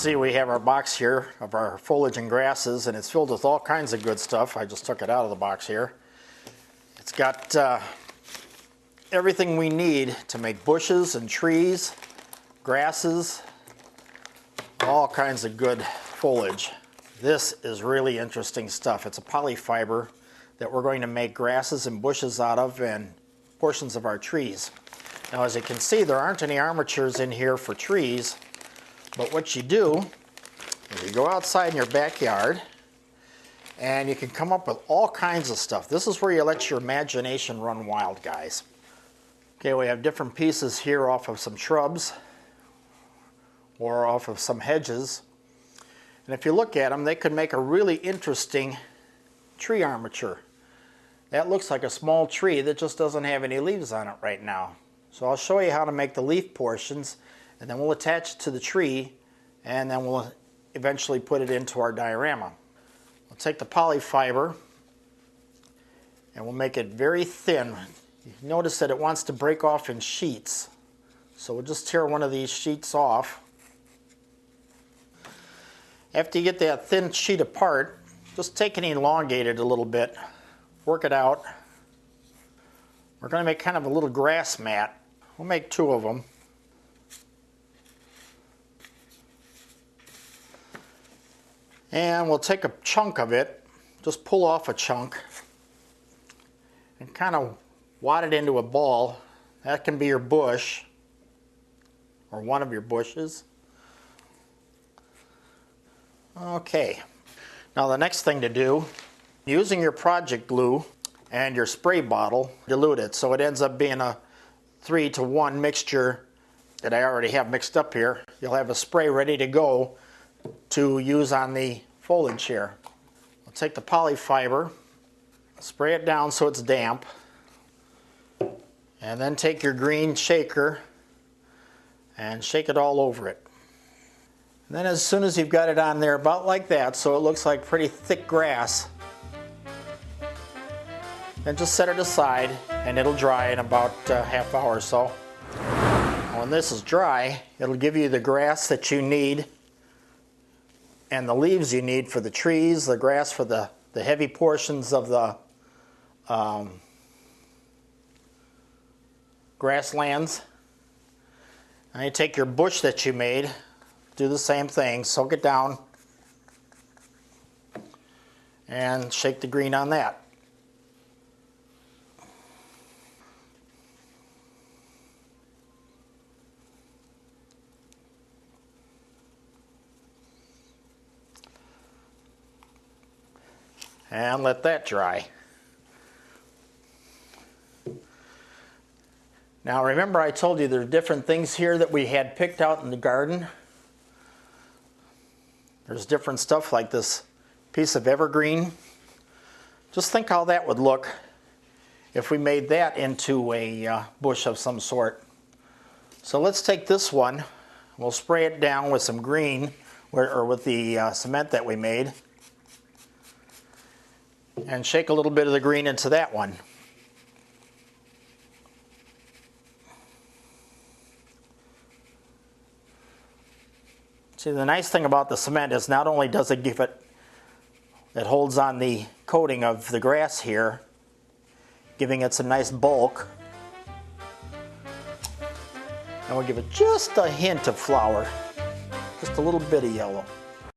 See, we have our box here of our foliage and grasses, and it's filled with all kinds of good stuff. I just took it out of the box here. It's got everything we need to make bushes and trees, grasses, all kinds of good foliage. This is really interesting stuff. It's a polyfiber that we're going to make grasses and bushes out of and portions of our trees. Now, as you can see, there aren't any armatures in here for trees, but what you do is you go outside in your backyard and you can come up with all kinds of stuff. This is where you let your imagination run wild, guys. Okay, we have different pieces here off of some shrubs or off of some hedges. And if you look at them, they could make a really interesting tree armature. That looks like a small tree that just doesn't have any leaves on it right now. So I'll show you how to make the leaf portions, and then we'll attach it to the tree, and then we'll eventually put it into our diorama. We'll take the polyfiber and we'll make it very thin. You notice that it wants to break off in sheets. So we'll just tear one of these sheets off. After you get that thin sheet apart, just take and elongate it a little bit. Work it out. We're going to make kind of a little grass mat. We'll make 2 of them. And we'll take a chunk of it, just pull off a chunk, and kind of wad it into a ball. That can be your bush, or one of your bushes. Okay, now the next thing to do, using your project glue and your spray bottle, dilute it so it ends up being a 3-to-1 mixture that I already have mixed up here. You'll have a spray ready to go to use on the foliage here. I'll take the polyfiber, spray it down so it's damp, and then take your green shaker and shake it all over it. And then as soon as you've got it on there about like that, so it looks like pretty thick grass, then just set it aside and it'll dry in about a half hour or so. When this is dry, it'll give you the grass that you need and the leaves you need for the trees, the grass for the heavy portions of the grasslands. And you take your bush that you made, do the same thing, soak it down, and shake the green on that. And let that dry. Now remember, I told you there are different things here that we had picked out in the garden. There's different stuff like this piece of evergreen. Just think how that would look if we made that into a bush of some sort. So let's take this one, we'll spray it down with some green, or with the cement that we made, and shake a little bit of the green into that one. See, the nice thing about the cement is not only does it give it holds on the coating of the grass here, giving it some nice bulk, and we'll give it just a hint of flower, just a little bit of yellow.